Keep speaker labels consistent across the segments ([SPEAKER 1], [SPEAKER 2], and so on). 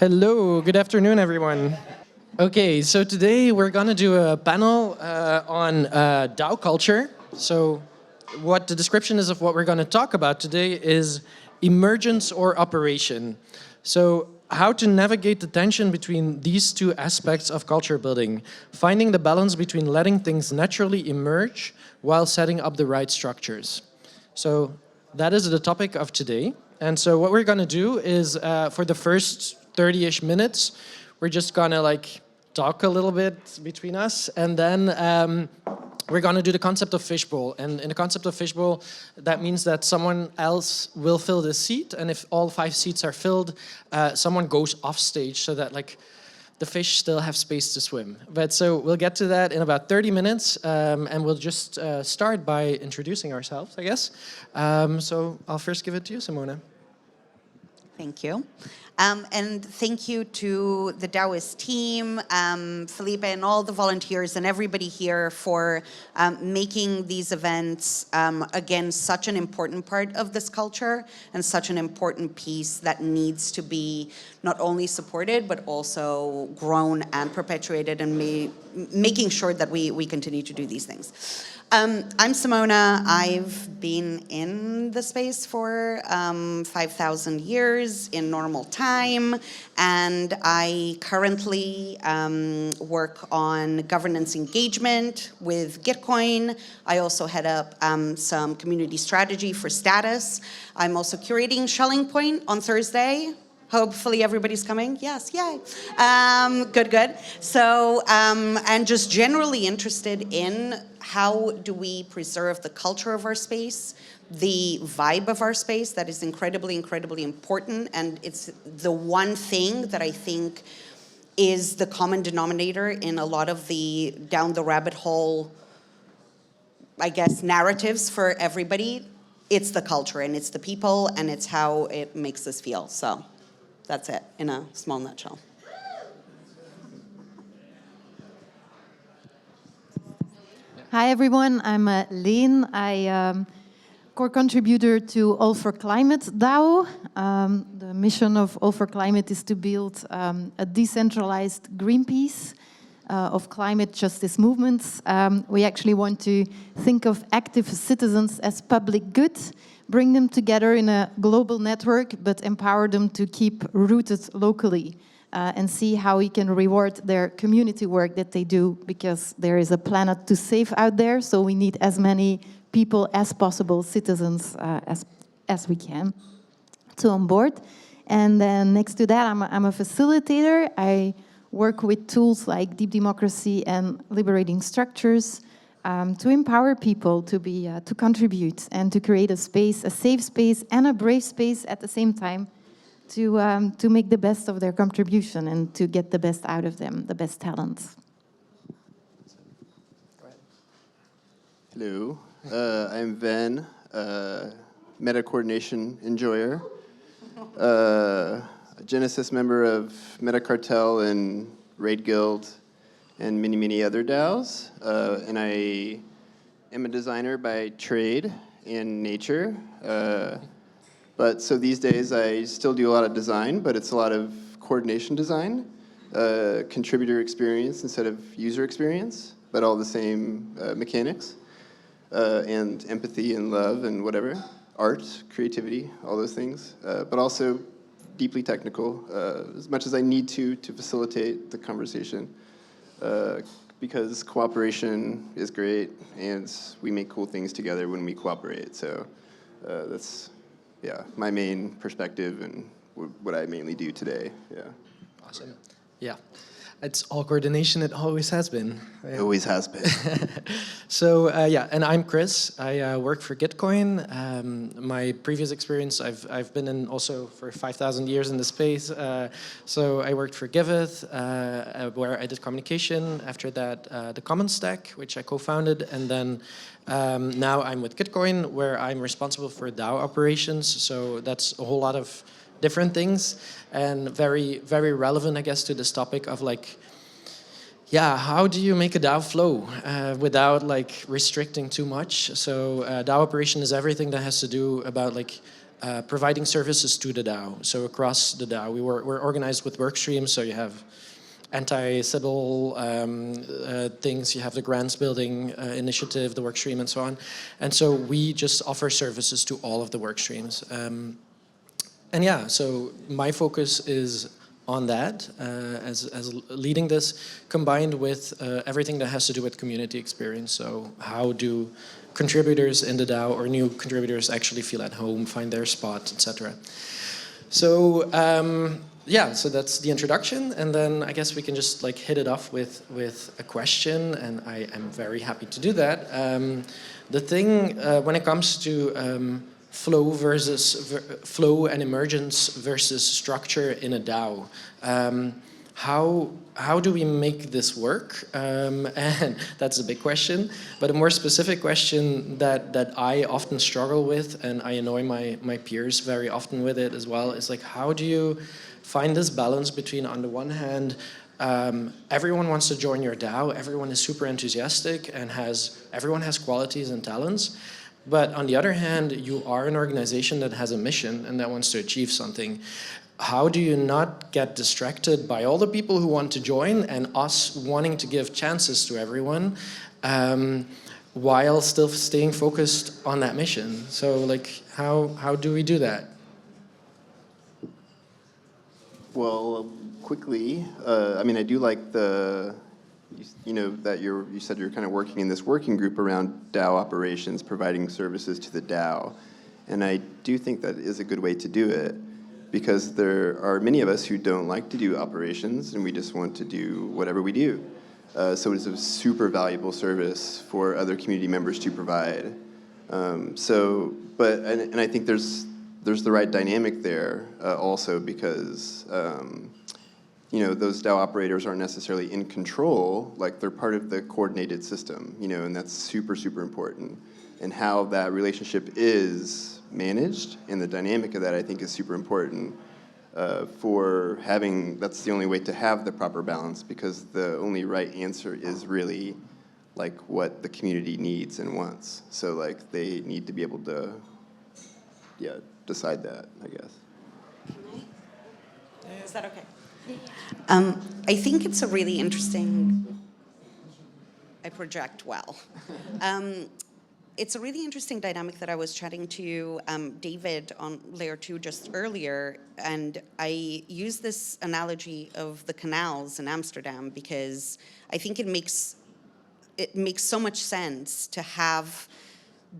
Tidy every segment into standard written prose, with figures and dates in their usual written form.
[SPEAKER 1] Hello, good afternoon, everyone. Okay, so today we're gonna do a panel on DAO culture. So what the description is of what we're gonna talk about today is emergence or operation. So how to navigate the tension between these two aspects of culture building, finding the balance between letting things naturally emerge while setting up the right structures. So that is the topic of today. And so what we're gonna do is for the first 30-ish minutes, we're just gonna talk a little bit between us, and then we're gonna do the concept of Fishbowl. And in the concept of Fishbowl, that means that someone else will fill the seat, and if all 5 seats are filled, someone goes off stage so that the fish still have space to swim. But so we'll get to that in about 30 minutes, and we'll just start by introducing ourselves, I guess. So I'll first give it to you, Simona.
[SPEAKER 2] Thank you. And thank you to the DAOist team, Felipe and all the volunteers and everybody here for making these events, again, such an important part of this culture and such an important piece that needs to be not only supported, but also grown and perpetuated, and making sure that we continue to do these things. I'm Simona. I've been in the space for 5,000 years in normal time, and I currently work on governance engagement with Gitcoin. I also head up some community strategy for Status. I'm also curating Shelling Point on Thursday. Hopefully everybody's coming. Yes, yay. Good. So, and just generally interested in how do we preserve the culture of our space, the vibe of our space that is incredibly, incredibly important. And it's the one thing that I think is the common denominator in a lot of the down the rabbit hole, I guess, narratives for everybody. It's the culture and it's the people and it's how it makes us feel. So that's it in a small nutshell.
[SPEAKER 3] Hi everyone, I'm Leen. I core contributor to All for Climate DAO. The mission of All for Climate is to build a decentralized Greenpeace of climate justice movements. We actually want to think of active citizens as public good, bring them together in a global network, but empower them to keep rooted locally. And see how we can reward their community work that they do, because there is a planet to save out there, so we need as many people as possible, citizens as we can, to onboard. And then next to that, I'm a facilitator. I work with tools like deep democracy and liberating structures to empower people to contribute and to create a space, a safe space and a brave space at the same time, to make the best of their contribution and to get the best out of them, the best talents.
[SPEAKER 4] Hello, I'm Ven, meta coordination enjoyer, a Genesis member of Meta Cartel and RaidGuild and many other DAOs, and I am a designer by trade and nature. But so these days I still do a lot of design, but it's a lot of coordination design, contributor experience instead of user experience, but all the same mechanics, and empathy and love and whatever, art, creativity, all those things, but also deeply technical, as much as I need to facilitate the conversation, because cooperation is great and we make cool things together when we cooperate. So that's, yeah, my main perspective and what I mainly do today. Yeah.
[SPEAKER 1] Awesome. Yeah, it's all coordination. It always has been.
[SPEAKER 4] It always has been.
[SPEAKER 1] So yeah, and I'm Kris. I work for Gitcoin. My previous experience, I've been in also for 5,000 years in the space. So I worked for Giveth, where I did communication. After that, the Commons Stack, which I co-founded, and then now I'm with Gitcoin, where I'm responsible for DAO operations. So that's a whole lot of different things, and very relevant, I guess, to this topic of yeah, how do you make a DAO flow without restricting too much? So DAO operation is everything that has to do about providing services to the DAO. So across the DAO, we're organized with work streams. So you have anti-Sybil things, you have the grants building initiative, the work stream, and so on. And so we just offer services to all of the work streams. And yeah, so my focus is on that as leading this, combined with everything that has to do with community experience. So how do contributors in the DAO or new contributors actually feel at home, find their spot, etc. So yeah, so that's the introduction, and then I guess we can just like hit it off with a question, and I am very happy to do that. The thing when it comes to flow and emergence versus structure in a DAO. How do we make this work? And that's a big question. But a more specific question that I often struggle with, and I annoy my peers very often with it as well, is like, how do you find this balance between, on the one hand, everyone wants to join your DAO, everyone is super enthusiastic, and everyone has qualities and talents. But on the other hand, you are an organization that has a mission and that wants to achieve something. How do you not get distracted by all the people who want to join and us wanting to give chances to everyone while still staying focused on that mission? So like, how do we do that?
[SPEAKER 4] Well, quickly, I mean, I do like that you said you're kind of working in this working group around DAO operations, providing services to the DAO. And I do think that is a good way to do it, because there are many of us who don't like to do operations, and we just want to do whatever we do. So it's a super valuable service for other community members to provide. And I think there's the right dynamic there also, because those DAO operators aren't necessarily in control, like they're part of the coordinated system, and that's super, super important. And how that relationship is managed and the dynamic of that, I think, is super important that's the only way to have the proper balance, because the only right answer is really like what the community needs and wants. So like they need to be able to, decide that, I guess.
[SPEAKER 2] Is that okay? I think it's a really interesting, I project well. It's a really interesting dynamic that I was chatting to David on Layer 2 just earlier, and I use this analogy of the canals in Amsterdam because I think it makes so much sense to have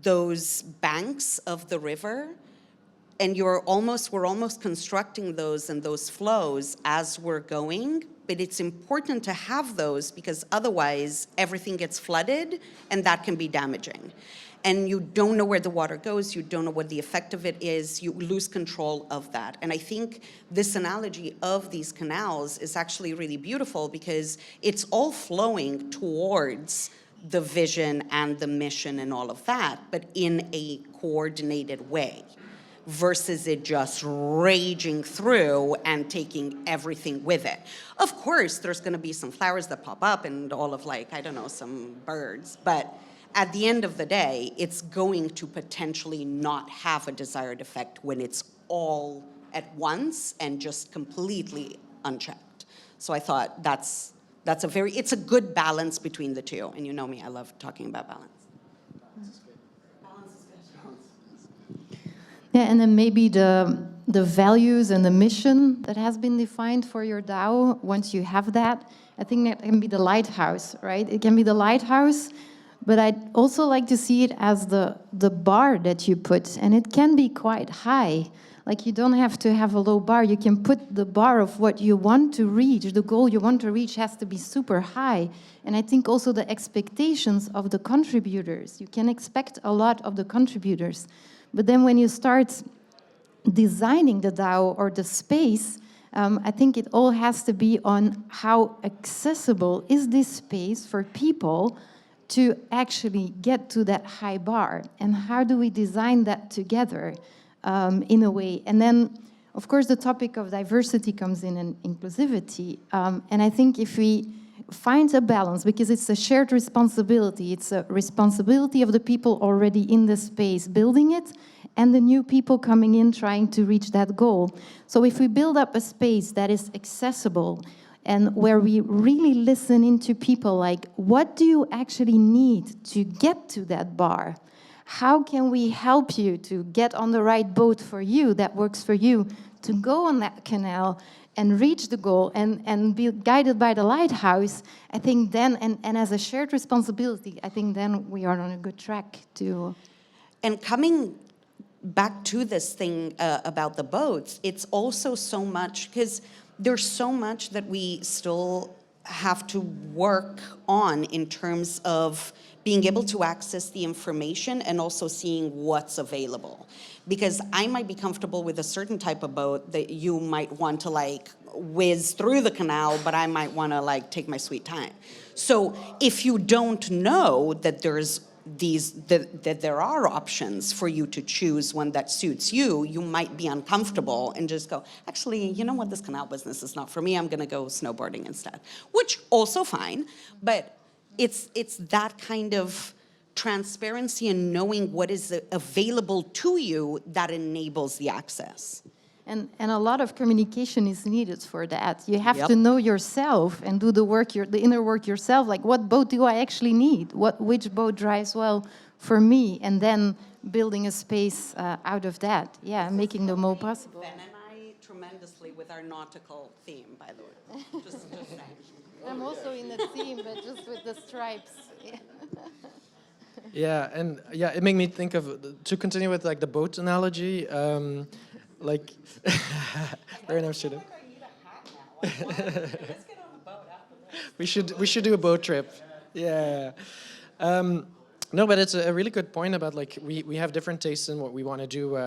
[SPEAKER 2] those banks of the river, and we're almost constructing those and those flows as we're going, but it's important to have those because otherwise everything gets flooded and that can be damaging. And you don't know where the water goes, you don't know what the effect of it is, you lose control of that. And I think this analogy of these canals is actually really beautiful because it's all flowing towards the vision and the mission and all of that, but in a coordinated way, versus it just raging through and taking everything with it. Of course, there's gonna be some flowers that pop up and all of some birds, but at the end of the day, it's going to potentially not have a desired effect when it's all at once and just completely unchecked. So I thought it's a good balance between the two. And you know me, I love talking about balance.
[SPEAKER 3] Yeah, and then maybe the values and the mission that has been defined for your DAO, once you have that, I think that can be the lighthouse, right? It can be the lighthouse, but I'd also like to see it as the bar that you put, and it can be quite high. Like, you don't have to have a low bar. You can put the bar of what you want to reach. The goal you want to reach has to be super high. And I think also the expectations of the contributors. You can expect a lot of the contributors. But then when you start designing the DAO or the space, I think it all has to be on how accessible is this space for people to actually get to that high bar. And how do we design that together in a way? And then, of course, the topic of diversity comes in and inclusivity. And I think if we find a balance, because it's a shared responsibility. It's a responsibility of the people already in the space building it, and the new people coming in trying to reach that goal. So if we build up a space that is accessible and where we really listen into people, like, what do you actually need to get to that bar? How can we help you to get on the right boat for you, that works for you, to go on that canal and reach the goal and be guided by the lighthouse? I think then, and as a shared responsibility, I think then we are on a good track to...
[SPEAKER 2] And coming back to this thing about the boats, it's also so much, because there's so much that we still have to work on in terms of being able to access the information and also seeing what's available. Because I might be comfortable with a certain type of boat that you might want to like whiz through the canal, but I might want to like take my sweet time. So if you don't know that there's that there are options for you to choose one that suits you, you might be uncomfortable and just go, actually, you know what, this canal business is not for me, I'm gonna go snowboarding instead. Which also fine, but it's that kind of transparency and knowing what is available to you that enables the access.
[SPEAKER 3] And a lot of communication is needed for that. You have to know yourself and do the work, the inner work yourself. Like, what boat do I actually need? Which boat drives well for me? And then building a space out of that. Yeah, making the most possible.
[SPEAKER 2] Ben and I tremendously with our nautical theme, by the way. Just saying.
[SPEAKER 3] I'm also in the theme, but just with the stripes.
[SPEAKER 1] Yeah, and yeah, it made me think of, to continue with like the boat analogy, like, we're in Amsterdam. We should do a boat trip. Yeah. No, but it's a really good point about like we have different tastes in what we want to do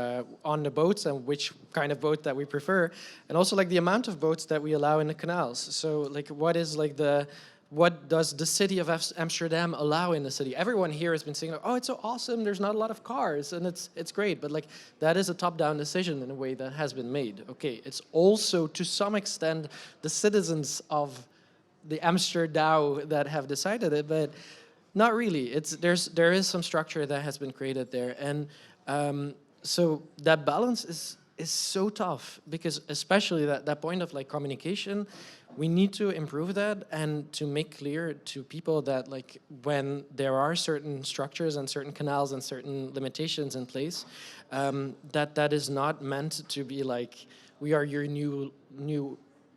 [SPEAKER 1] on the boats and which kind of boat that we prefer, and also like the amount of boats that we allow in the canals. So like what does the city of Amsterdam allow in the city? Everyone here has been saying, oh, it's so awesome, there's not a lot of cars, and it's great, but like that is a top-down decision in a way that has been made. Okay, it's also to some extent the citizens of the Amsterdam that have decided it, but not really. There is some structure that has been created there, and so that balance is so tough, because especially that point of like communication, we need to improve that and to make clear to people that like when there are certain structures and certain canals and certain limitations in place, that is not meant to be like we are your new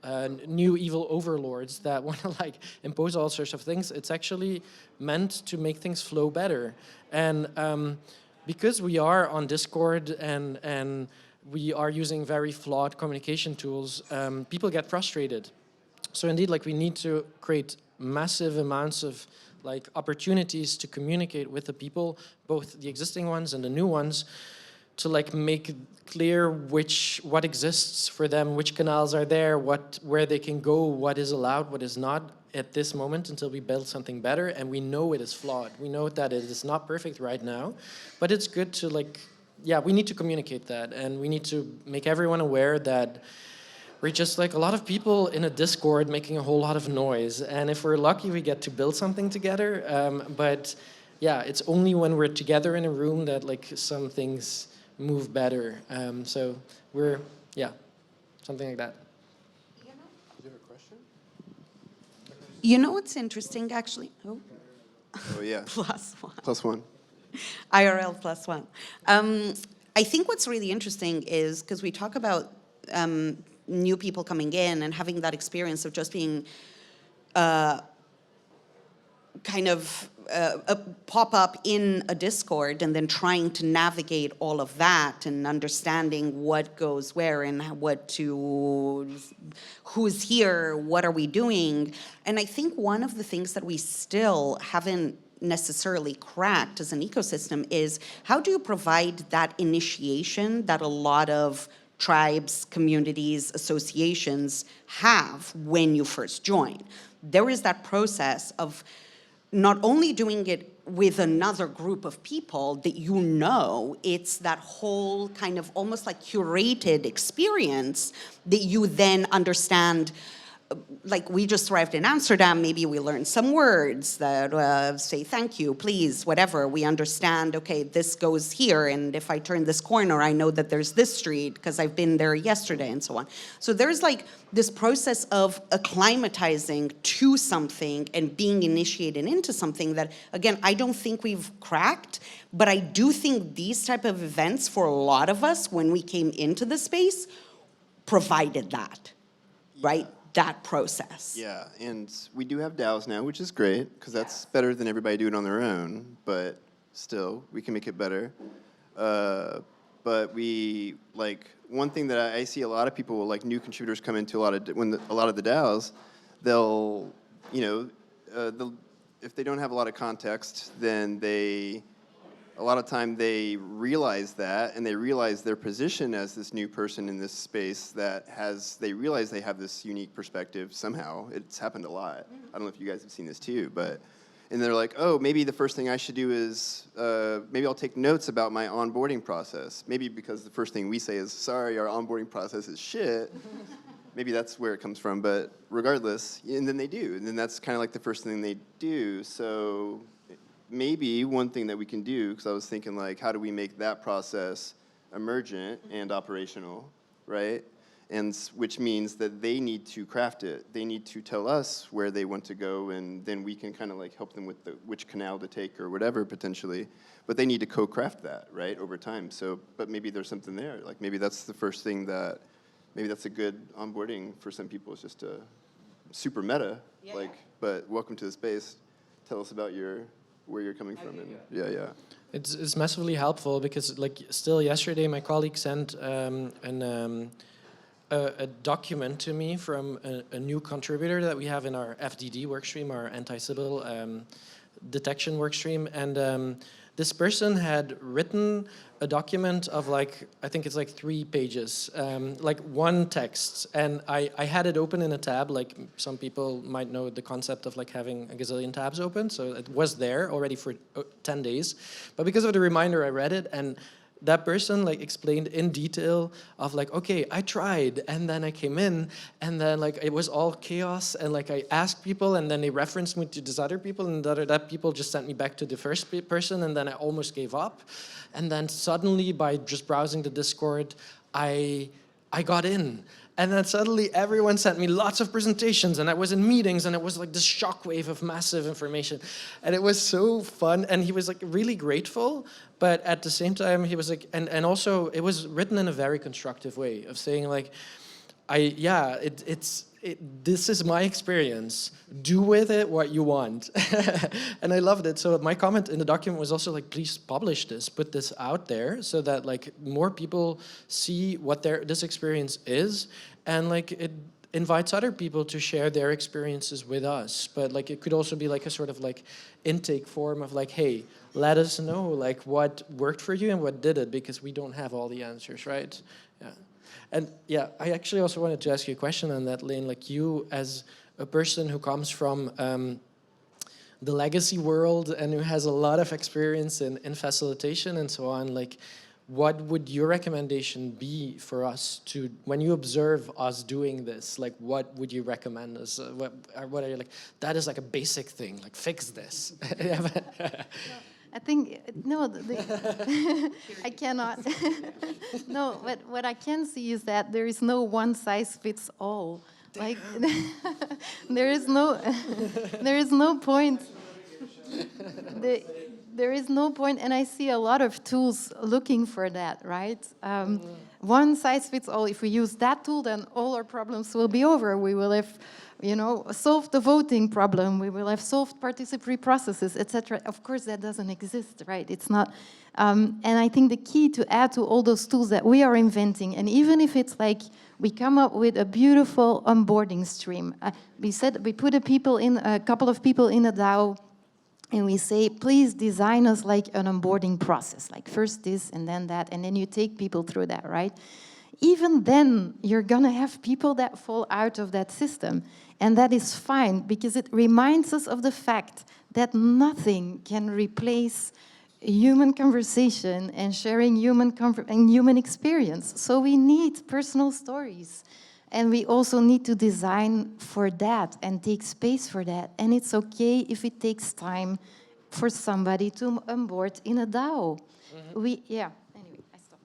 [SPEAKER 1] evil overlords that want to like impose all sorts of things. It's actually meant to make things flow better, and because we are on Discord and we are using very flawed communication tools, people get frustrated. So indeed, like we need to create massive amounts of like opportunities to communicate with the people, both the existing ones and the new ones, to like make clear what exists for them, which canals are there, where they can go, what is allowed, what is not at this moment until we build something better. And we know it is flawed. We know that it is not perfect right now, but it's good to like, yeah, we need to communicate that, and we need to make everyone aware that we're just like a lot of people in a Discord making a whole lot of noise. And if we're lucky, we get to build something together. But yeah, it's only when we're together in a room that like some things move better. So we're, yeah, something like that.
[SPEAKER 4] Do you have a question?
[SPEAKER 2] You know what's interesting, actually? Oh
[SPEAKER 4] yeah. +1.
[SPEAKER 2] IRL +1. I think what's really interesting is, because we talk about new people coming in and having that experience of just being kind of a pop-up in a Discord and then trying to navigate all of that and understanding what goes where and who's here, what are we doing. And I think one of the things that we still haven't necessarily cracked as an ecosystem is how do you provide that initiation that a lot of tribes, communities, associations have when you first join. There is that process of not only doing it with another group of people that you know, it's that whole kind of almost like curated experience that you then understand like we just arrived in Amsterdam, maybe we learned some words that say thank you, please, whatever. We understand, okay, this goes here, and if I turn this corner, I know that there's this street because I've been there yesterday and so on. So there's like this process of acclimatizing to something and being initiated into something that, again, I don't think we've cracked, but I do think these type of events for a lot of us when we came into the space provided that, right? That process.
[SPEAKER 4] Yeah, and we do have DAOs now, which is great, because that's better than everybody doing it on their own, but still, we can make it better. But we, like, one thing that I see a lot of people, like new contributors come into a lot of the DAOs, they'll, you know, if they don't have a lot of context, then a lot of time they realize that, and they realize their position as this new person in this space they realize they have this unique perspective somehow. It's happened a lot. I don't know if you guys have seen this too, and they're like, oh, maybe the first thing I should do is, maybe I'll take notes about my onboarding process. Maybe because the first thing we say is, sorry, our onboarding process is shit. Maybe that's where it comes from, but regardless, and then they do. And then that's kind of like the first thing they do. So maybe one thing that we can do, because I was thinking like, how do we make that process emergent and operational, right? And which means that they need to craft it. They need to tell us where they want to go, and then we can kind of like help them with which canal to take or whatever potentially. But they need to co-craft that, right, over time. So, but maybe there's something there. Like maybe that's the first thing that, maybe that's a good onboarding for some people. It's just a super meta, like, but welcome to the space. Tell us about where you're coming from. And yeah.
[SPEAKER 1] It's massively helpful because, like, still yesterday, my colleague sent a document to me from a new contributor that we have in our FDD workstream, our anti-Sybil detection workstream, and this person had written a document of like, I think it's like 3 pages, like one text, and I had it open in a tab, like some people might know the concept of like having a gazillion tabs open, so it was there already for 10 days, but because of the reminder I read it, and that person like explained in detail of like, okay, I tried, and then I came in, and then like it was all chaos, and like I asked people, and then they referenced me to these other people, and that people just sent me back to the first person, and then I almost gave up, and then suddenly by just browsing the Discord, I got in. And then suddenly everyone sent me lots of presentations, and I was in meetings, and it was like this shockwave of massive information. And it was so fun, and he was like really grateful, but at the same time he was like, and also it was written in a very constructive way of saying like, this is my experience, do with it what you want. And I loved it. So my comment in the document was also like, please publish this, put this out there so that like more people see what this experience is, and like it invites other people to share their experiences with us. But like it could also be like a sort of like intake form of like, hey, let us know like what worked for you and what didn't, because we don't have all the answers, right? Yeah. And yeah, I actually also wanted to ask you a question on that, Leen. Like you, as a person who comes from the legacy world and who has a lot of experience in facilitation and so on, like, what would your recommendation be for us to, when you observe us doing this, like, what would you recommend us? What are you like, that is like a basic thing, like, fix this.
[SPEAKER 3] I think, no, I cannot. No, but what I can see is that there is no one size fits all. Like, there is no point. There is no point, and I see a lot of tools looking for that, right? One size fits all. If we use that tool, then all our problems will be over. We will have, solved the voting problem. We will have solved participatory processes, etc. Of course, that doesn't exist, right? It's not. And I think the key to add to all those tools that we are inventing, and even if it's like we come up with a beautiful onboarding stream, we put a couple of people in a DAO. And we say, please design us like an onboarding process, like first this and then that, and then you take people through that, right? Even then, you're gonna have people that fall out of that system. And that is fine, because it reminds us of the fact that nothing can replace human conversation and sharing human experience. So we need personal stories. And we also need to design for that and take space for that. And it's okay if it takes time for somebody to onboard in a DAO. Anyway, I stop.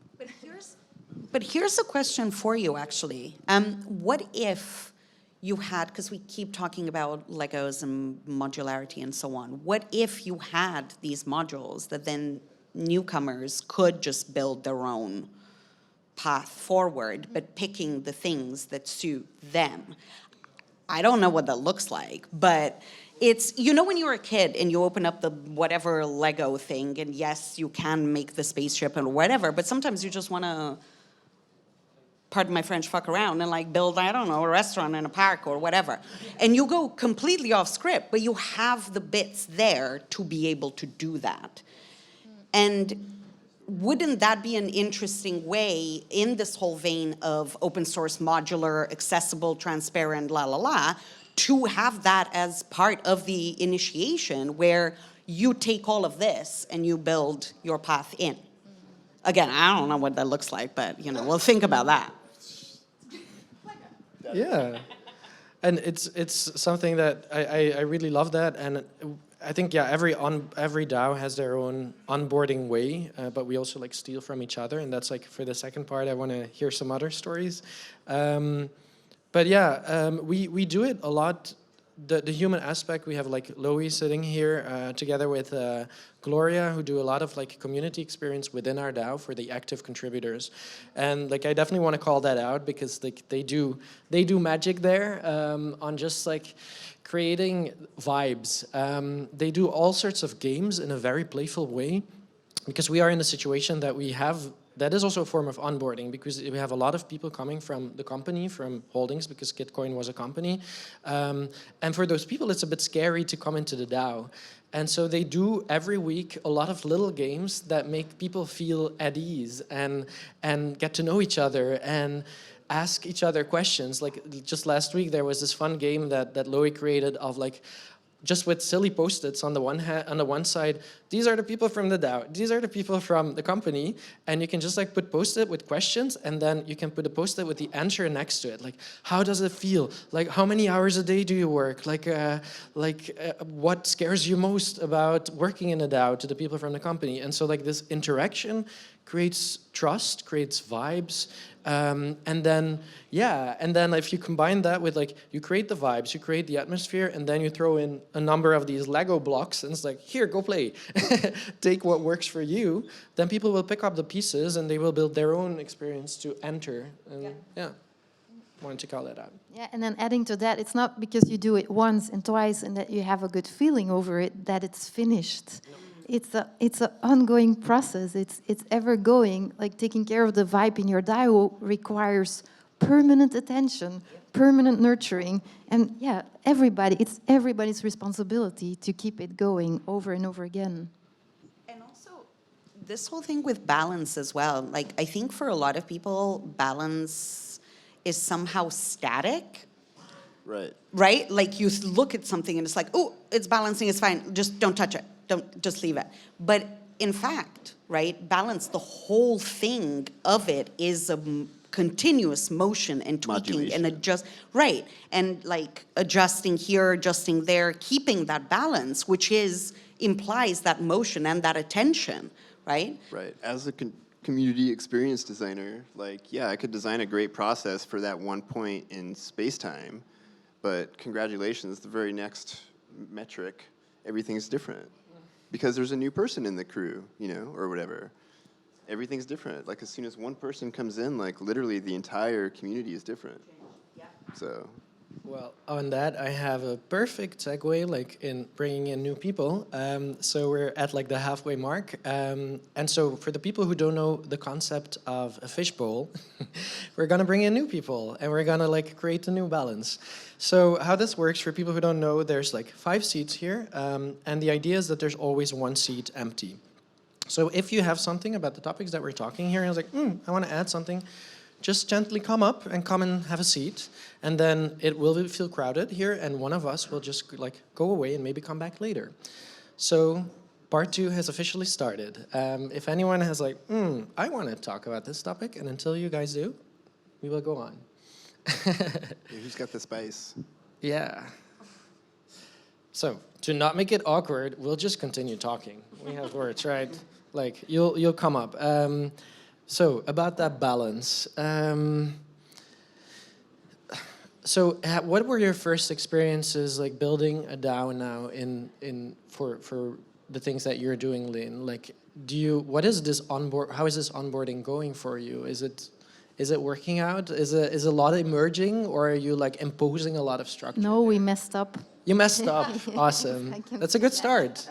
[SPEAKER 2] But here's a question for you, actually. What if you had, because we keep talking about Legos and modularity and so on, what if you had these modules that then newcomers could just build their own path forward, but picking the things that suit them? I don't know what that looks like, but it's, you know, when you were a kid and you open up the whatever Lego thing, and yes, you can make the spaceship and whatever, but sometimes you just want to, pardon my French, fuck around and like build, I don't know, a restaurant in a park or whatever. And you go completely off script, but you have the bits there to be able to do that. And wouldn't that be an interesting way in this whole vein of open source, modular, accessible, transparent, la la la, to have that as part of the initiation where you take all of this and you build your path in? Again, I don't know what that looks like, but you know, we'll think about that.
[SPEAKER 1] Yeah, and it's something that I really love that, and I think every DAO has their own onboarding way, but we also like steal from each other, and that's like for the second part. I want to hear some other stories, but yeah, we do it a lot. The human aspect, we have like Loie sitting here together with Gloria, who do a lot of like community experience within our DAO for the active contributors, and like I definitely want to call that out because like they do magic there on just like creating vibes. They do all sorts of games in a very playful way, because we are in a situation that we have. That is also a form of onboarding, because we have a lot of people coming from the company, from holdings, because Gitcoin was a company. And for those people, it's a bit scary to come into the DAO. And so they do every week a lot of little games that make people feel at ease and get to know each other and ask each other questions. Like just last week, there was this fun game that Loie created of like, just with silly post-its on the one side, these are the people from the DAO, these are the people from the company, and you can just like put post-it with questions, and then you can put a post-it with the answer next to it. Like, how does it feel? Like, how many hours a day do you work? Like what scares you most about working in a DAO to the people from the company? And so like this interaction creates trust, creates vibes, and then if you combine that with like, you create the vibes, you create the atmosphere, and then you throw in a number of these Lego blocks, and it's like, here, go play. Take what works for you, then people will pick up the pieces and they will build their own experience to enter. And wanted to call that out.
[SPEAKER 3] Yeah, and then adding to that, it's not because you do it once and twice and that you have a good feeling over it that it's finished. No. It's an ongoing process. It's ever going. Like taking care of the vibe in your DAO requires permanent attention, permanent nurturing, and it's everybody's responsibility to keep it going over and over again.
[SPEAKER 2] And also, this whole thing with balance as well. Like, I think for a lot of people, balance is somehow static.
[SPEAKER 4] Right.
[SPEAKER 2] Right? Like you look at something and it's like, oh, it's balancing, it's fine. Just don't touch it. Don't, just leave it. But in fact, right, balance, the whole thing of it is a continuous motion and tweaking and adjust. Right. And like adjusting here, adjusting there, keeping that balance, which implies that motion and that attention, right?
[SPEAKER 4] Right. As a community experience designer, like, yeah, I could design a great process for that one point in space-time, but congratulations, the very next metric, everything's different. Because there's a new person in the crew, you know, or whatever. Everything's different. Like, as soon as one person comes in, like, literally the entire community is different. Yeah. So.
[SPEAKER 1] Well, on that, I have a perfect segue, like, in bringing in new people. So we're at, like, the halfway mark. And so for the people who don't know the concept of a fishbowl, we're going to bring in new people, and we're going to, like, create a new balance. So how this works, for people who don't know, there's, like, 5 seats here. And the idea is that there's always 1 seat empty. So if you have something about the topics that we're talking here, and I was like, I want to add something, just gently come up and come and have a seat. And then it will feel crowded here, and one of us will just like go away and maybe come back later. So part 2 has officially started. If anyone has like, I want to talk about this topic, and until you guys do, we will go on.
[SPEAKER 4] Who's got the spice?
[SPEAKER 1] Yeah. So to not make it awkward, we'll just continue talking. We have words, right? Like you'll come up. So about that balance. So what were your first experiences like building a DAO now for the things that you're doing, Leen? Like, what is this how is this onboarding going for you? Is it working out? Is a lot emerging, or are you like imposing a lot of structure?
[SPEAKER 3] No, we messed up.
[SPEAKER 1] You messed up. Awesome. That's a good start.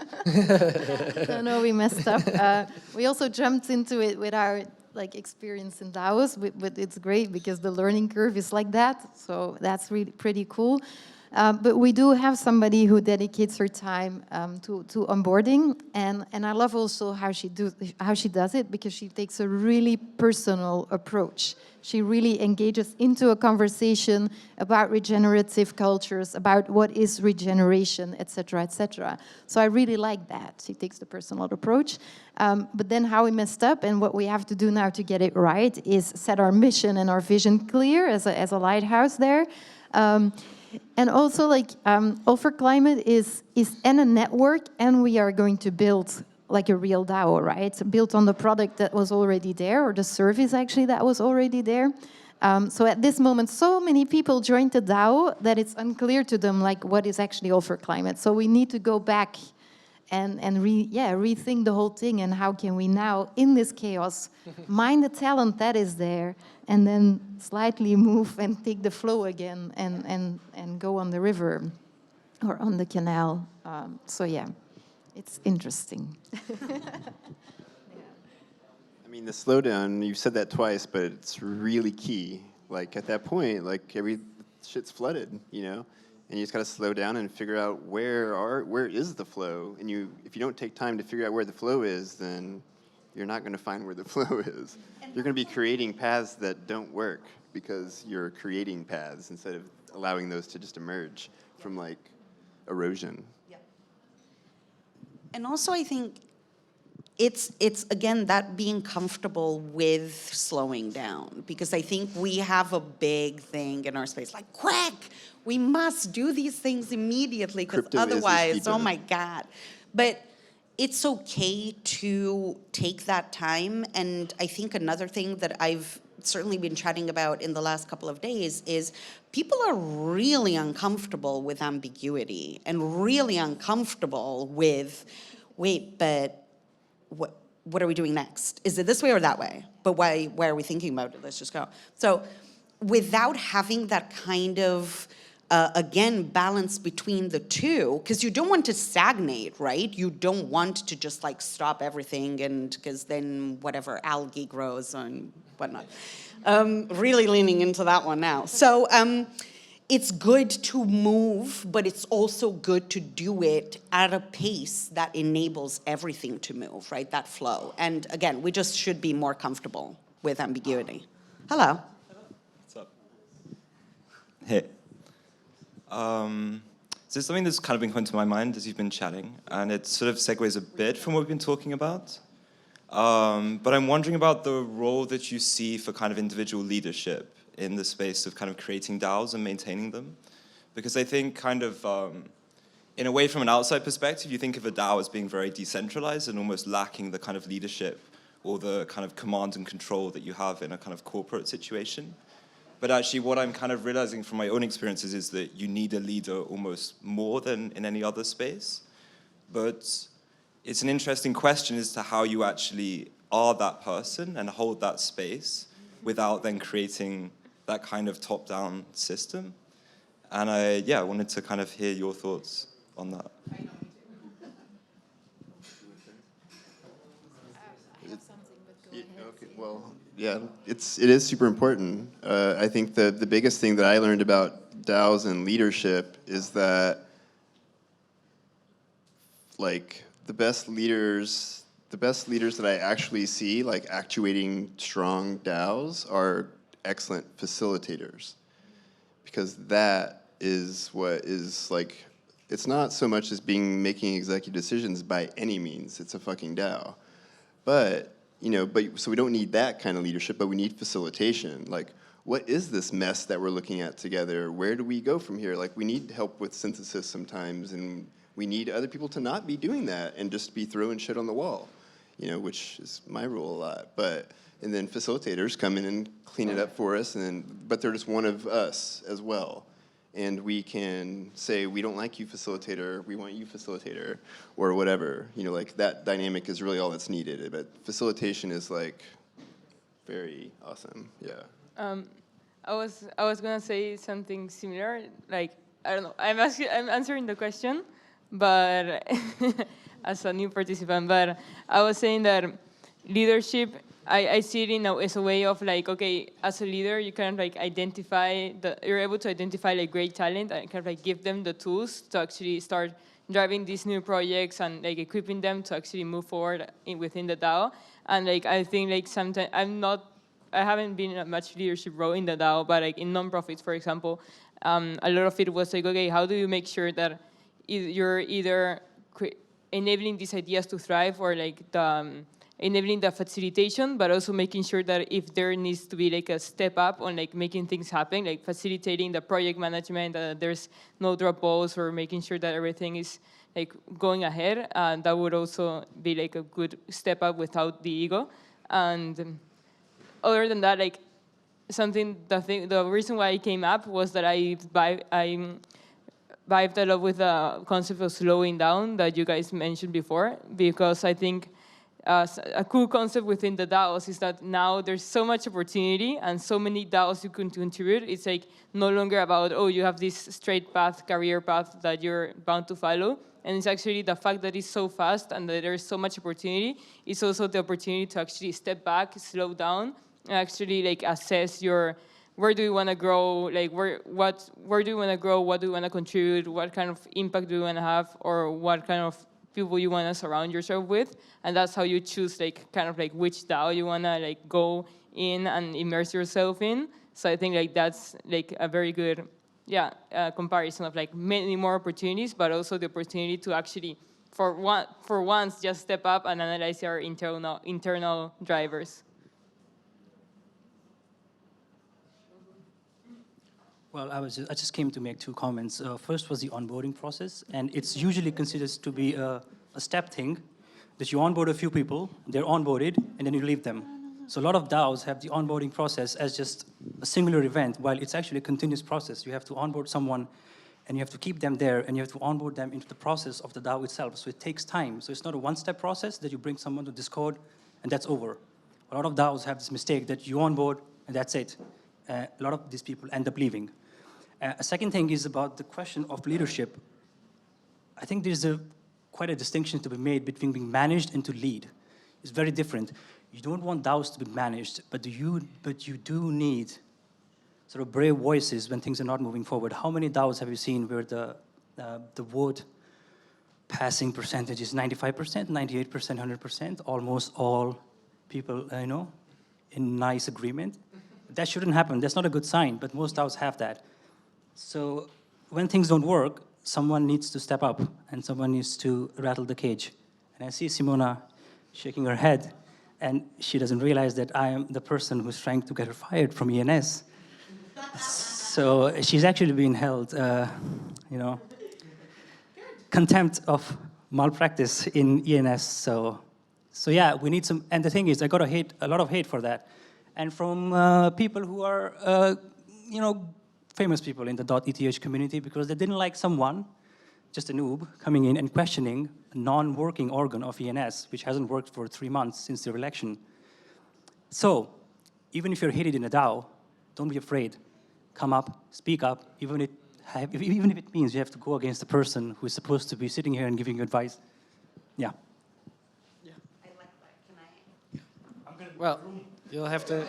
[SPEAKER 3] No, we messed up. We also jumped into it with our experience in DAOs, but it's great because the learning curve is like that. So that's really pretty cool. But we do have somebody who dedicates her time to onboarding, and I love also how she does it, because she takes a really personal approach. She really engages into a conversation about regenerative cultures, about what is regeneration, etc., etc. So I really like that. She takes the personal approach. But then how we messed up and what we have to do now to get it right is set our mission and our vision clear as a lighthouse there. And also, All for Climate is in a network, and we are going to build like a real DAO, right? Built on the product that was already there, or the service actually that was already there. So at this moment, so many people joined the DAO that it's unclear to them like what is actually All for Climate. So we need to go back and rethink the whole thing, and how can we now, in this chaos, mine the talent that is there, and then slightly move and take the flow again and go on the river or on the canal. So yeah, it's interesting.
[SPEAKER 4] I mean, the slowdown, you said that twice, but it's really key. Like, at that point, like, every shit's flooded, you know? And you just got to slow down and figure out where is the flow. And if you don't take time to figure out where the flow is, then you're not going to find where the flow is. You're going to be creating paths that don't work because you're creating paths instead of allowing those to just emerge from like erosion.
[SPEAKER 2] Yeah. And also, I think it's again that being comfortable with slowing down, because I think we have a big thing in our space, like, quick, we must do these things immediately, because otherwise, oh my God. But it's okay to take that time. And I think another thing that I've certainly been chatting about in the last couple of days is people are really uncomfortable with ambiguity and really uncomfortable with, wait, but what are we doing next? Is it this way or that way? But why are we thinking about it? Let's just go. So without having that kind of, again, balance between the two, because you don't want to stagnate, right? You don't want to just like stop everything, and because then whatever algae grows and whatnot. Really leaning into that one now. So it's good to move, but it's also good to do it at a pace that enables everything to move, right? That flow. And again, we just should be more comfortable with ambiguity. Hello.
[SPEAKER 5] What's up? Hey. So there's something that's kind of been coming to my mind as you've been chatting, and it sort of segues a bit from what we've been talking about. But I'm wondering about the role that you see for kind of individual leadership in the space of kind of creating DAOs and maintaining them. Because I think kind of, in a way from an outside perspective, you think of a DAO as being very decentralized and almost lacking the kind of leadership or the kind of command and control that you have in a kind of corporate situation. But actually what I'm kind of realizing from my own experiences is that you need a leader almost more than in any other space. But it's an interesting question as to how you actually are that person and hold that space without then creating that kind of top-down system. And I wanted to kind of hear your thoughts on that.
[SPEAKER 3] I have something, but go ahead.
[SPEAKER 4] Okay, well, yeah, it is super important. I think the biggest thing that I learned about DAOs and leadership is that, like, the best leaders that I actually see, like, actuating strong DAOs are excellent facilitators. Because that is what is, like, it's not so much as making executive decisions by any means. It's a fucking DAO. But, so we don't need that kind of leadership, but we need facilitation. Like, what is this mess that we're looking at together? Where do we go from here? Like, we need help with synthesis sometimes, and we need other people to not be doing that and just be throwing shit on the wall, you know, which is my rule a lot. And then facilitators come in and clean it up for us, but they're just one of us as well. And we can say, we don't like you, facilitator, we want you, facilitator, or whatever. You know, like, that dynamic is really all that's needed. But facilitation is, like, very awesome, yeah.
[SPEAKER 6] I was gonna say something similar, like, I don't know, I'm answering the question, but as a new participant, but I was saying that leadership, I see it as a way of, like, okay, as a leader, you kind of, like, you're able to identify, like, great talent and kind of, like, give them the tools to actually start driving these new projects and, like, equipping them to actually move forward within the DAO. And, like, I think, like, sometimes I haven't been in a much leadership role in the DAO, but, like, in nonprofits, for example, a lot of it was like, okay, how do you make sure that you're either enabling these ideas to thrive, or, like, enabling the facilitation, but also making sure that if there needs to be, like, a step up on, like, making things happen, like facilitating the project management, there's no drop balls, or making sure that everything is, like, going ahead, and that would also be, like, a good step up without the ego. And other than that, like, the reason why I came up was that I vibed a lot with the concept of slowing down that you guys mentioned before, because I think a cool concept within the DAOs is that now there's so much opportunity and so many DAOs you can contribute. It's, like, no longer about, oh, you have this straight path, career path that you're bound to follow. And it's actually the fact that it's so fast and that there's so much opportunity. It's also the opportunity to actually step back, slow down, and actually, like, assess where do you want to grow, like, where do you want to grow, what do you want to contribute, what kind of impact do you want to have, or what kind of people you want to surround yourself with. And that's how you choose, like, kind of, like, which DAO you want to, like, go in and immerse yourself in. So I think, like, that's, like, a very good comparison of, like, many more opportunities, but also the opportunity to actually, for once, just step up and analyze our internal drivers.
[SPEAKER 7] Well, I just came to make two comments. First was the onboarding process, and it's usually considered to be a step thing, that you onboard a few people, they're onboarded, and then you leave them. So a lot of DAOs have the onboarding process as just a singular event, while it's actually a continuous process. You have to onboard someone, and you have to keep them there, and you have to onboard them into the process of the DAO itself. So it takes time. So it's not a one-step process that you bring someone to Discord, and that's over. A lot of DAOs have this mistake that you onboard, and that's it. A lot of these people end up leaving. A second thing is about the question of leadership. I think there's quite a distinction to be made between being managed and to lead. It's very different. You don't want DAOs to be managed, but you do need sort of brave voices when things are not moving forward. How many DAOs have you seen where the vote passing percentage is 95%, 98%, 100%, almost all people, in nice agreement? That shouldn't happen. That's not a good sign, but most DAOs have that. So when things don't work, someone needs to step up and someone needs to rattle the cage. And I see Simona shaking her head, and she doesn't realize that I am the person who's trying to get her fired from ENS. So she's actually being held, contempt of malpractice in ENS. So yeah, we need some, and the thing is, I got a lot of hate for that. And from people who are, famous people in the .eth community, because they didn't like someone, just a noob, coming in and questioning a non-working organ of ENS, which hasn't worked for 3 months since their election. So, even if you're hated in a DAO, don't be afraid. Come up, speak up, even if it means you have to go against the person who is supposed to be sitting here and giving you advice. Yeah.
[SPEAKER 2] I like that. Can I?
[SPEAKER 1] Well, you'll have to...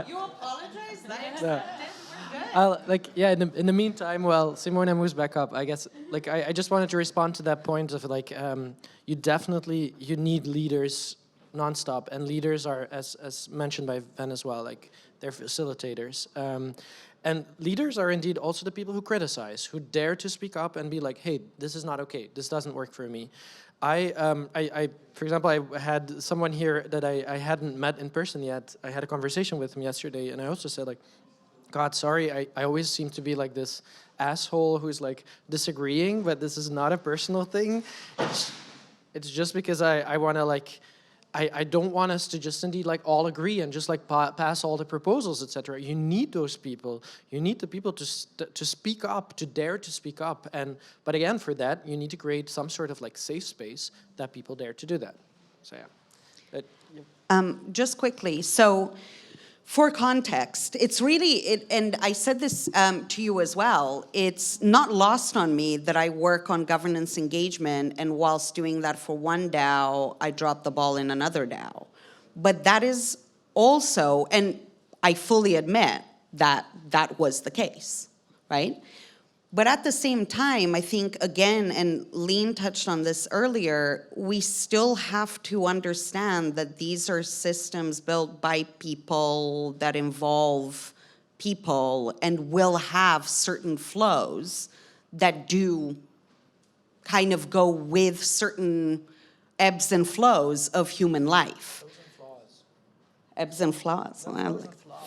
[SPEAKER 2] You apologize? That's
[SPEAKER 1] No.
[SPEAKER 2] we're good.
[SPEAKER 1] In the meantime, while Simona moves back up, I guess, I just wanted to respond to that point of, you need leaders nonstop, and leaders are, as mentioned by Van as well, they're facilitators. And leaders are indeed also the people who criticize, who dare to speak up and be like, hey, this is not okay, this doesn't work for me. For example, I had someone here that I hadn't met in person yet. I had a conversation with him yesterday, and I also said, like, God, sorry, I always seem to be like this asshole who's like disagreeing, but this is not a personal thing. It's just because I want to like, I don't want us to just indeed like all agree and just like pass all the proposals, etc. You need those people. You need the people to speak up, to dare to speak up. But again, for that, you need to create some sort of like safe space that people dare to do that. So yeah.
[SPEAKER 2] Just quickly, so for context, it's really, and I said this to you as well, it's not lost on me that I work on governance engagement, and whilst doing that for one DAO, I drop the ball in another DAO. But that is also, and I fully admit that that was the case, right? But at the same time, I think, again, and Leen touched on this earlier, we still have to understand that these are systems built by people that involve people and will have certain flows that do kind of go with certain ebbs and flows of human life. Ebbs and flaws.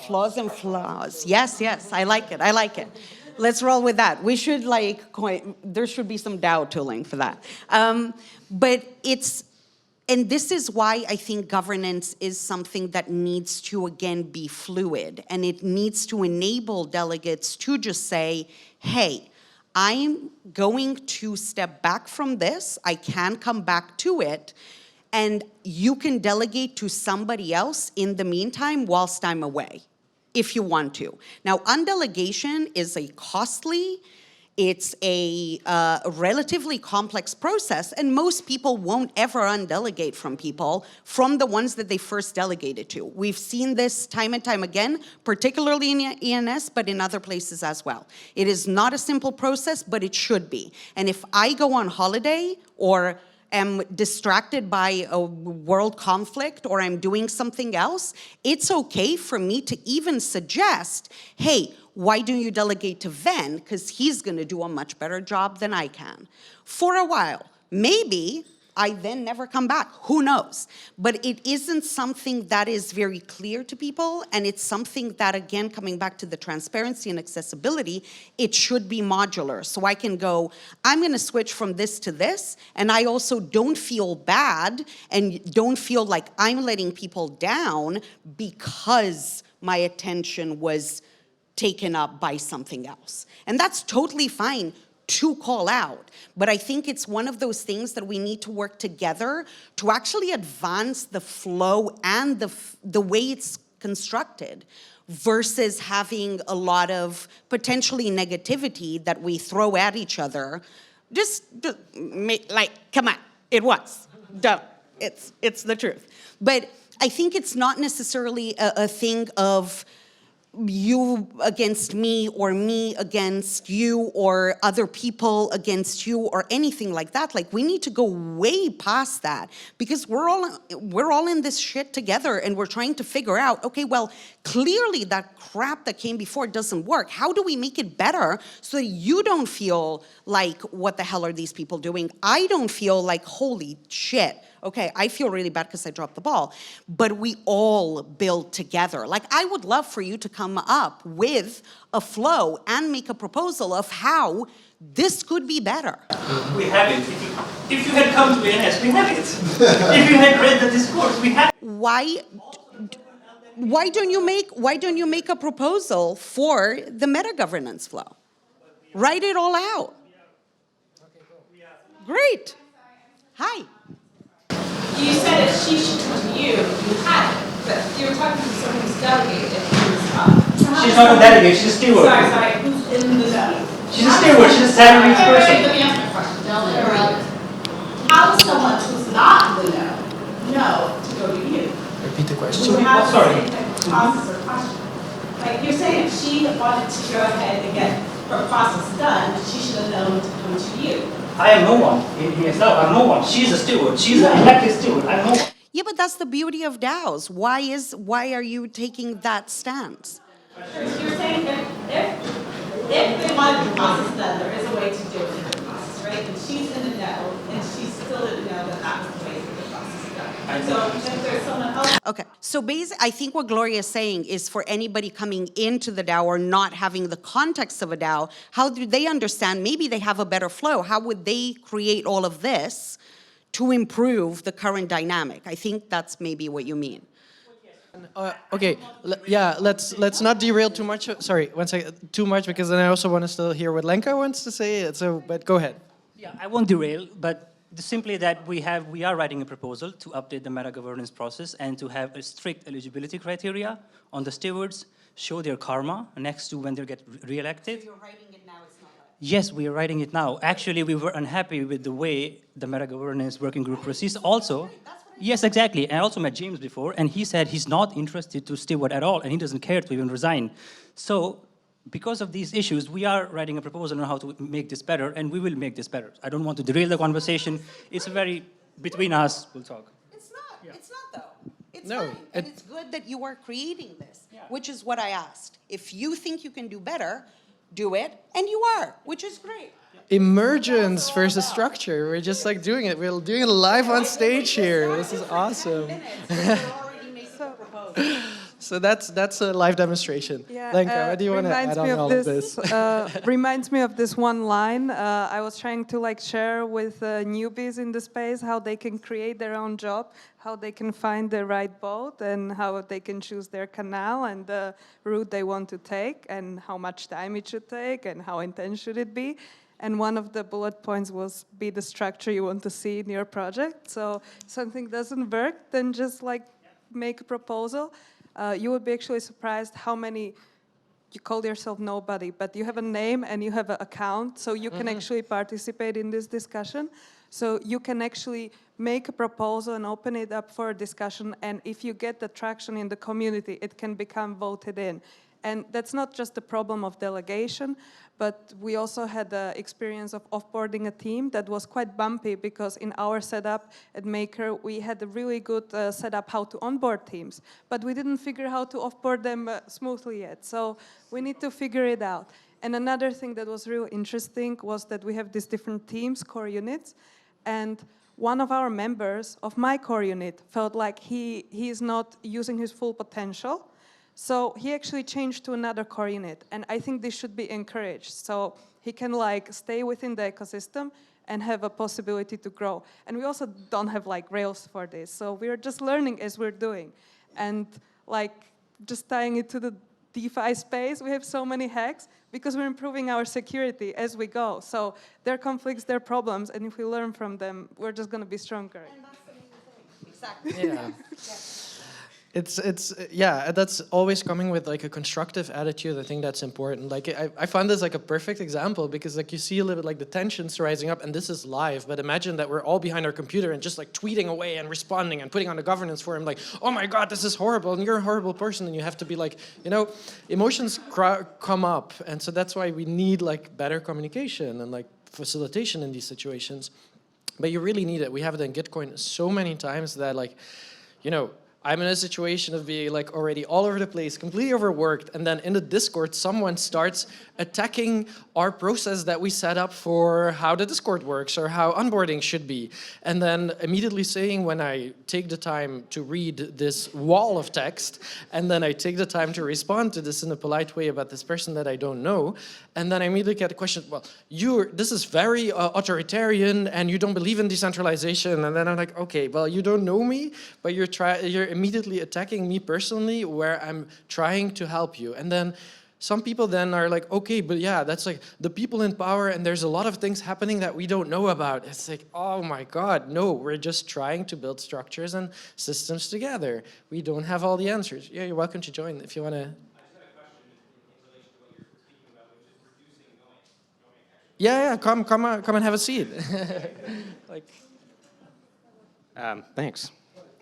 [SPEAKER 2] Flaws and flaws. Yes, yes, I like it, I like it. Let's roll with that. We should there should be some DAO tooling for that. But and this is why I think governance is something that needs to, again, be fluid. And it needs to enable delegates to just say, hey, I'm going to step back from this. I can come back to it. And you can delegate to somebody else in the meantime whilst I'm away, if you want to. Now, undelegation is a costly, it's a relatively complex process, and most people won't ever undelegate from people from the ones that they first delegated to. We've seen this time and time again, particularly in ENS, but in other places as well. It is not a simple process, but it should be. And if I go on holiday or am distracted by a world conflict or I'm doing something else, it's okay for me to even suggest, hey, why don't you delegate to Ven? Because he's going to do a much better job than I can. For a while. Maybe I then never come back. Who knows? But it isn't something that is very clear to people, and it's something that, again, coming back to the transparency and accessibility, it should be modular. So I can go, I'm going to switch from this to this, and I also don't feel bad and don't feel like I'm letting people down because my attention was taken up by something else. And that's totally fine to call out. But I think it's one of those things that we need to work together to actually advance the flow and the way it's constructed versus having a lot of potentially negativity that we throw at each other. Just like, come on, it was. Duh, it's the truth. But I think it's not necessarily a thing of you against me against you or other people against you or anything like that. Like, we need to go way past that because we're all in this shit together and we're trying to figure out, okay, well, clearly that crap that came before doesn't work. How do we make it better so that you don't feel like, what the hell are these people doing? I don't feel like, holy shit. Okay, I feel really bad because I dropped the ball, but we all build together. Like, I would love for you to come up with a flow and make a proposal of how this could be better.
[SPEAKER 7] We have it. If you had come to ENS, we have it. If you had read the discourse, we have it.
[SPEAKER 2] Why don't you make a proposal for the meta governance flow? Write it all out. Great. Hi.
[SPEAKER 8] You said if she should come to you, you had it. But you were talking to someone who's delegated.
[SPEAKER 7] She's not a delegate, she's a steward.
[SPEAKER 8] Sorry, who's in the zone?
[SPEAKER 7] She's a steward, she's a salaried person.
[SPEAKER 8] Let me ask my question. How does someone who's not in the know to go to you?
[SPEAKER 1] Repeat the question.
[SPEAKER 7] Sorry.
[SPEAKER 8] Process or question. Like, you're saying if she wanted to go ahead and get her process done, she should have known to come to you.
[SPEAKER 7] I am no one. I'm no one. She's a steward. She's an elected steward. I'm no one.
[SPEAKER 2] Yeah, but that's the beauty of DAOs. Why are you taking that stance?
[SPEAKER 8] You're saying if they wanted the process done, there is a way to do it in the process, right? And she's in the know, and she's still in the know, So if there's someone else.
[SPEAKER 2] Okay, so basically, I think what Gloria is saying is for anybody coming into the DAO or not having the context of a DAO, how do they understand, maybe they have a better flow, how would they create all of this to improve the current dynamic? I think that's maybe what you mean.
[SPEAKER 1] Okay, yeah, let's not derail too much. Sorry, one second, too much, because then I also want to still hear what Lenka wants to say. So, but go ahead.
[SPEAKER 7] Yeah, I won't derail, but simply that we are writing a proposal to update the meta governance process and to have a strict eligibility criteria on the stewards, show their karma next to when they get re-elected.
[SPEAKER 2] So you're writing it now, it's not right.
[SPEAKER 7] Yes, we are writing it now. Actually, we were unhappy with the way the meta governance working group proceeds. Also, yes, exactly. I also met James before, and he said he's not interested to steward at all, and he doesn't care to even resign. So, because of these issues, we are writing a proposal on how to make this better, and we will make this better. I don't want to derail the conversation. It's very, between us, we'll talk.
[SPEAKER 2] It's not, it's not though. It's
[SPEAKER 1] No,
[SPEAKER 2] fine, and it's good that you are creating this, which is what I asked. If you think you can do better, do it, and you are, which is great.
[SPEAKER 1] Emergence versus structure. We're just like doing it. We're doing it live on stage here. This is awesome. So that's a live demonstration.
[SPEAKER 9] Yeah,
[SPEAKER 1] Lenka, what do you want to add on all of this?
[SPEAKER 9] Reminds me of this one line. I was trying to like share with newbies in the space how they can create their own job, how they can find the right boat, and how they can choose their canal and the route they want to take, and how much time it should take, and how intense should it be. And one of the bullet points was be the structure you want to see in your project. So if something doesn't work, then just like make a proposal. You would be actually surprised how many, you call yourself nobody, but you have a name and you have an account, so you can actually participate in this discussion. So you can actually make a proposal and open it up for a discussion, and if you get the traction in the community, it can become voted in. And that's not just the problem of delegation, but we also had the experience of offboarding a team that was quite bumpy, because in our setup at Maker, we had a really good setup how to onboard teams, but we didn't figure how to offboard them smoothly yet. So we need to figure it out. And another thing that was really interesting was that we have these different teams, core units, and one of our members of my core unit felt like he is not using his full potential. So he actually changed to another core unit, and I think this should be encouraged. So he can like stay within the ecosystem and have a possibility to grow. And we also don't have like Rails for this, so we're just learning as we're doing. And like just tying it to the DeFi space, we have so many hacks because we're improving our security as we go. So there are conflicts, there are problems, and if we learn from them, we're just going to be stronger.
[SPEAKER 2] And that's the main thing. Exactly.
[SPEAKER 1] Yeah. It's yeah, that's always coming with like a constructive attitude. I think that's important. Like I found this like a perfect example, because like you see a little bit like the tensions rising up, and this is live, but imagine that we're all behind our computer and just like tweeting away and responding and putting on a governance forum like, oh my God, this is horrible, and you're a horrible person, and you have to be like, you know, emotions come up, and so that's why we need like better communication and like facilitation in these situations. But you really need it. We have it in Gitcoin so many times that like, you know, I'm in a situation of being like already all over the place, completely overworked, and then in the Discord, someone starts attacking our process that we set up for how the Discord works or how onboarding should be. And then immediately saying, when I take the time to read this wall of text, and then I take the time to respond to this in a polite way about this person that I don't know, and then I immediately get a question, well, this is very authoritarian and you don't believe in decentralization. And then I'm like, okay, well, you don't know me, but you're immediately attacking me personally where I'm trying to help you. And then some people then are like, okay, but yeah, that's like the people in power, and there's a lot of things happening that we don't know about. It's like, oh my God, no, we're just trying to build structures and systems together. We don't have all the answers. Yeah, you're welcome to join if you want to. Yeah, come and have a seat. Like,
[SPEAKER 10] thanks.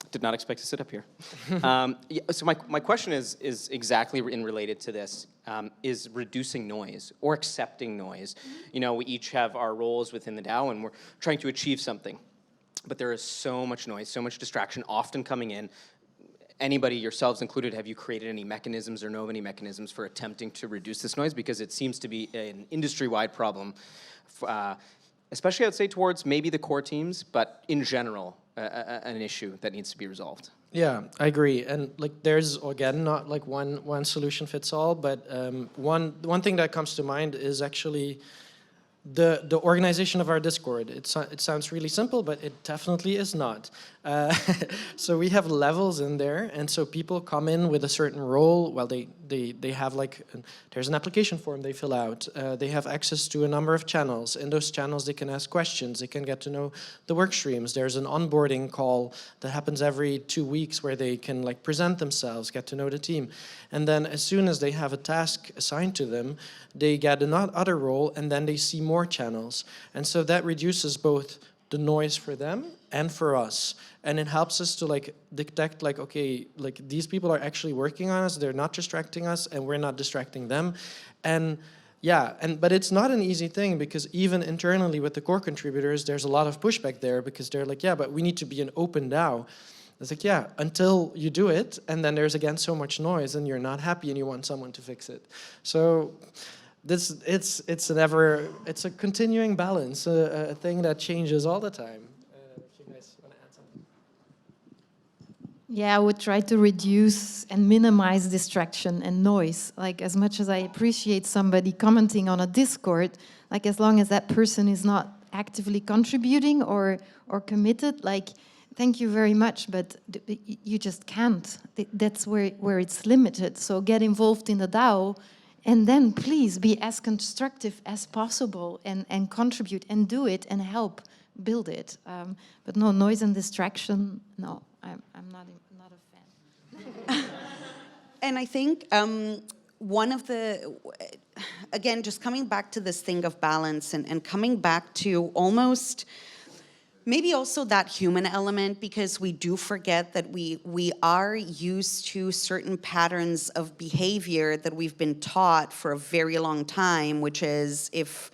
[SPEAKER 10] Did not expect to sit up here. Yeah, so my question is exactly related to this, is reducing noise or accepting noise. You know, we each have our roles within the DAO, and we're trying to achieve something. But there is so much noise, so much distraction often coming in. Anybody, yourselves included, have you created any mechanisms or know of any mechanisms for attempting to reduce this noise? Because it seems to be an industry-wide problem. especially I'd say towards maybe the core teams, but in general, an issue that needs to be resolved.
[SPEAKER 1] Yeah, I agree. And like, there's again not like one solution fits all, but one thing that comes to mind is actually the organization of our Discord. It sounds really simple, but it definitely is not. So we have levels in there, and so people come in with a certain role. Well, they have like, there's an application form they fill out. They have access to a number of channels. In those channels, they can ask questions. They can get to know the work streams. There's an onboarding call that happens every 2 weeks where they can like present themselves, get to know the team. And then as soon as they have a task assigned to them, they get another role, and then they see more channels. And so that reduces both the noise for them and for us. And it helps us to like detect like, okay, like these people are actually working on us, they're not distracting us, and we're not distracting them. And yeah, but it's not an easy thing, because even internally with the core contributors, there's a lot of pushback there, because they're like, yeah, but we need to be an open DAO. It's like, yeah, until you do it, and then there's again so much noise, and you're not happy, and you want someone to fix it. So it's a continuing balance, a thing that changes all the time. If you guys want to add something.
[SPEAKER 3] Yeah, I would try to reduce and minimize distraction and noise. Like, as much as I appreciate somebody commenting on a Discord, like as long as that person is not actively contributing or committed, like, thank you very much, but you just can't. That's where it's limited. So get involved in the DAO, and then please be as constructive as possible and contribute and do it and help build it. But no, noise and distraction, no, I'm not a fan.
[SPEAKER 2] And I think one of the, again, just coming back to this thing of balance and coming back to almost maybe also that human element, because we do forget that we are used to certain patterns of behavior that we've been taught for a very long time, which is if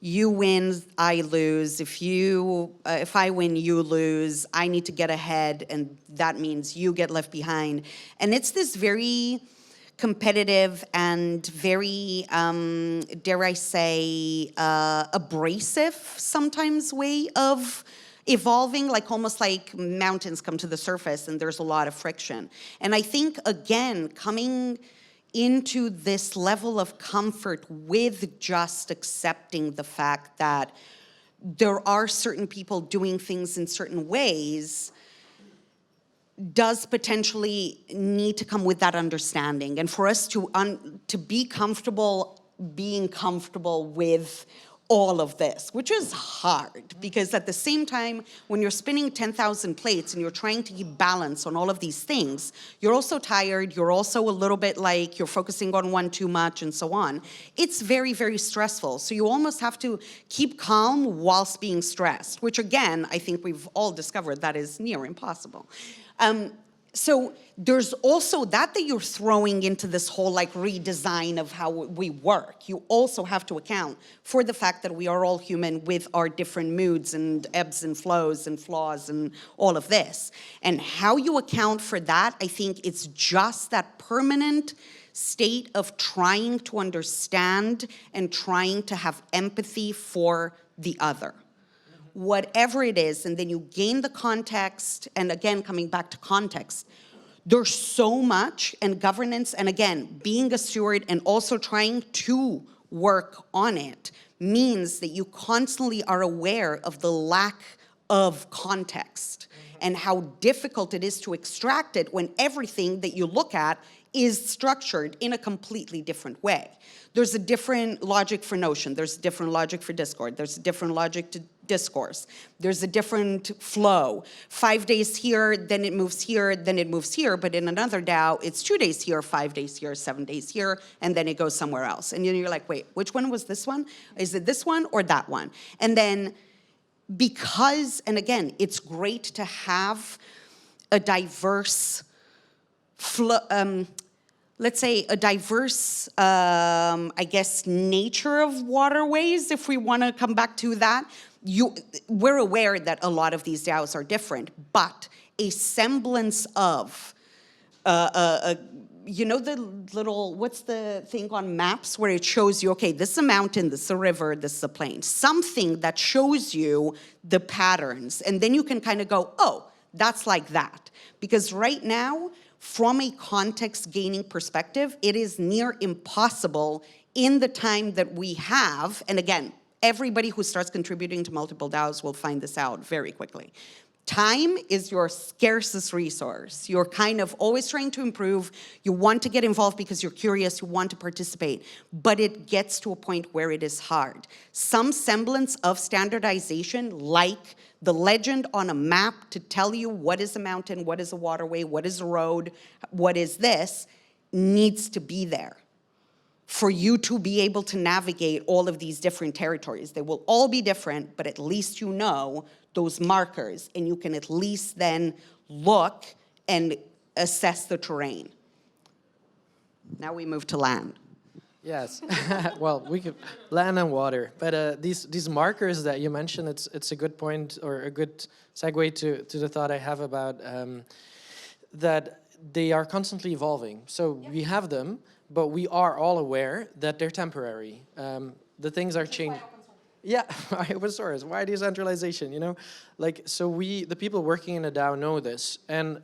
[SPEAKER 2] you win, I lose. If I win, you lose. I need to get ahead, and that means you get left behind. And it's this very competitive and very, dare I say, abrasive sometimes way of evolving, like almost like mountains come to the surface and there's a lot of friction. And I think, again, coming into this level of comfort with just accepting the fact that there are certain people doing things in certain ways does potentially need to come with that understanding. And for us to be comfortable being comfortable with all of this, which is hard, because at the same time, when you're spinning 10,000 plates and you're trying to keep balance on all of these things, you're also tired, you're also a little bit like you're focusing on one too much and so on. It's very, very stressful. So you almost have to keep calm whilst being stressed, which again, I think we've all discovered that is near impossible. So there's also that you're throwing into this whole like redesign of how we work. You also have to account for the fact that we are all human with our different moods and ebbs and flows and flaws and all of this. And how you account for that, I think it's just that permanent state of trying to understand and trying to have empathy for the other. Whatever it is, and then you gain the context, and again, coming back to context, there's so much, and governance, and again, being a steward and also trying to work on it means that you constantly are aware of the lack of context and how difficult it is to extract it when everything that you look at is structured in a completely different way. There's a different logic for Notion. There's a different logic for Discord. There's a different logic to discourse. There's a different flow. 5 days here, then it moves here, then it moves here. But in another DAO, it's 2 days here, 5 days here, 7 days here, and then it goes somewhere else. And you're like, wait, which one was this one? Is it this one or that one? And then because, and again, it's great to have a diverse let's say a diverse, I guess, nature of waterways, if we want to come back to that. We're aware that a lot of these DAOs are different, but a semblance of you know the little, what's the thing on maps where it shows you, okay, this is a mountain, this is a river, this is a plain. Something that shows you the patterns. And then you can kind of go, oh, that's like that. Because right now, from a context gaining perspective, it is near impossible in the time that we have. And again, everybody who starts contributing to multiple DAOs will find this out very quickly. Time is your scarcest resource. You're kind of always trying to improve. You want to get involved because you're curious, you want to participate, but it gets to a point where it is hard. Some semblance of standardization, like the legend on a map to tell you what is a mountain, what is a waterway, what is a road, what is this, needs to be there for you to be able to navigate all of these different territories. They will all be different, but at least you know those markers, and you can at least then look and assess the terrain. Now we move to land.
[SPEAKER 1] Yes, well, we could land and water, but these markers that you mentioned, it's a good point or a good segue to the thought I have about that they are constantly evolving. So we have them, but we are all aware that they're temporary. The things are changing. Yeah, open source. Why decentralization? You know, like, so the people working in a DAO know this, and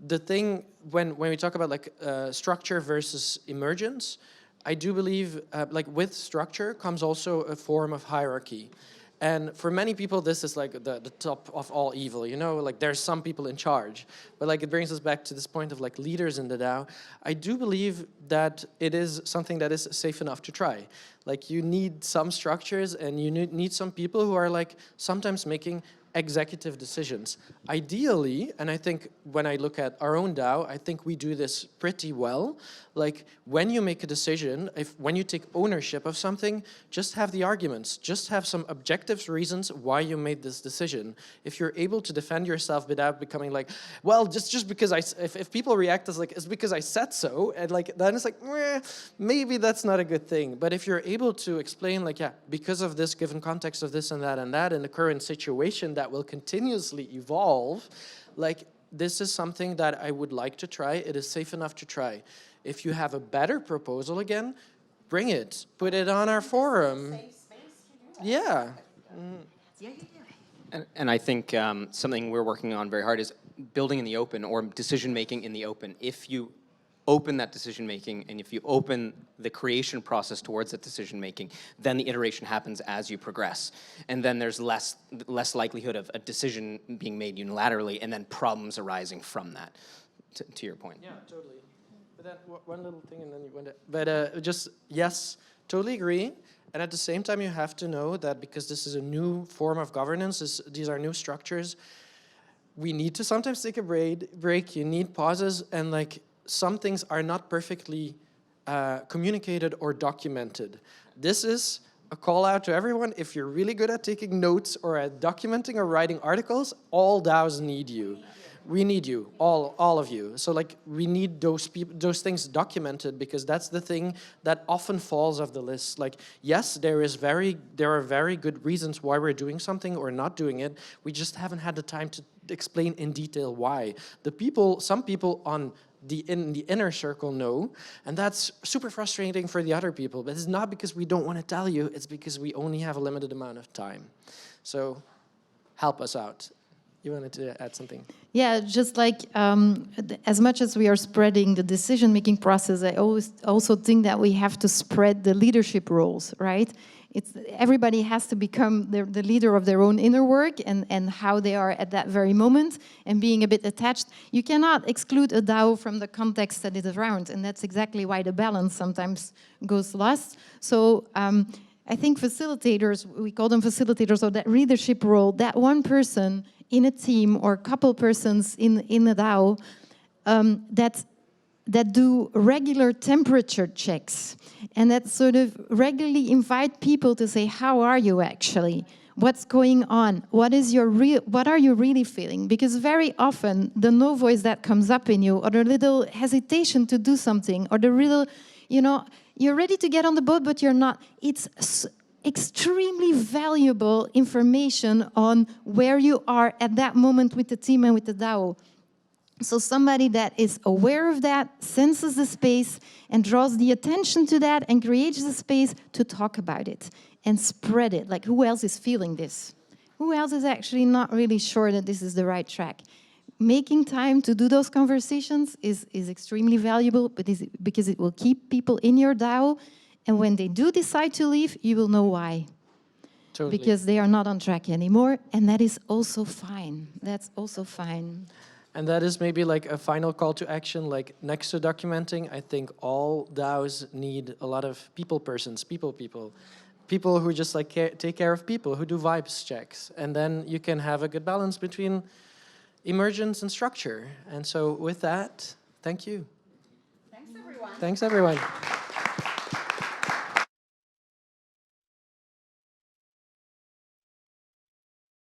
[SPEAKER 1] the thing when we talk about like structure versus emergence, I do believe like with structure comes also a form of hierarchy. And for many people, this is like the top of all evil, you know, like there's some people in charge. But like it brings us back to this point of like leaders in the DAO. I do believe that it is something that is safe enough to try. Like you need some structures and you need some people who are like sometimes making executive decisions. Ideally, and I think when I look at our own DAO, I think we do this pretty well. Like when you make a decision, when you take ownership of something, just have the arguments, just have some objective reasons why you made this decision. If you're able to defend yourself without becoming like, well, just because if people react as like, it's because I said so, and like, then it's like, maybe that's not a good thing. But if you're able to explain like, yeah, because of this given context of this and that in the current situation that will continuously evolve, like this is something that I would like to try. It is safe enough to try. If you have a better proposal again, bring it. Put it on our forum. Yeah.
[SPEAKER 10] And I think something we're working on very hard is building in the open or decision-making in the open. If you open that decision-making and if you open the creation process towards that decision-making, then the iteration happens as you progress. And then there's less likelihood of a decision being made unilaterally and then problems arising from that, to your point.
[SPEAKER 1] Yeah, totally. But that one little thing and then you went. But just, yes, totally agree. And at the same time, you have to know that because this is a new form of governance, these are new structures, we need to sometimes take a break. You need pauses, and like some things are not perfectly communicated or documented. This is a call out to everyone. If you're really good at taking notes or at documenting or writing articles, all DAOs need you. We need you, all of you. So like we need those things documented because that's the thing that often falls off the list. Like yes, there are very good reasons why we're doing something or not doing it. We just haven't had the time to explain in detail why. Some people in the inner circle know, and that's super frustrating for the other people. But it's not because we don't want to tell you, it's because we only have a limited amount of time. So help us out. You wanted to add something?
[SPEAKER 3] Yeah, just like as much as we are spreading the decision-making process, I also think that we have to spread the leadership roles, right? Everybody has to become the leader of their own inner work and how they are at that very moment and being a bit attached. You cannot exclude a DAO from the context that is around, and that's exactly why the balance sometimes goes lost. So I think facilitators, we call them facilitators, or that leadership role, that one person in a team or a couple persons in a DAO that do regular temperature checks and that sort of regularly invite people to say, how are you actually? What's going on? What are you really feeling? Because very often the no voice that comes up in you, or the little hesitation to do something, or the little, you're ready to get on the boat, but you're not. It's extremely valuable information on where you are at that moment with the team and with the DAO. So somebody that is aware of that, senses the space, and draws the attention to that, and creates the space to talk about it and spread it. Like, who else is feeling this? Who else is actually not really sure that this is the right track? Making time to do those conversations is extremely valuable, because it will keep people in your DAO, and when they do decide to leave, you will know why.
[SPEAKER 1] Totally.
[SPEAKER 3] Because they are not on track anymore, and that is also fine. That's also fine.
[SPEAKER 1] And that is maybe like a final call to action, like next to documenting, I think all DAOs need a lot of people persons, people who just like take care of people, who do vibes checks. And then you can have a good balance between emergence and structure. And so with that, thank you.
[SPEAKER 2] Thanks, everyone.
[SPEAKER 1] Thanks, everyone.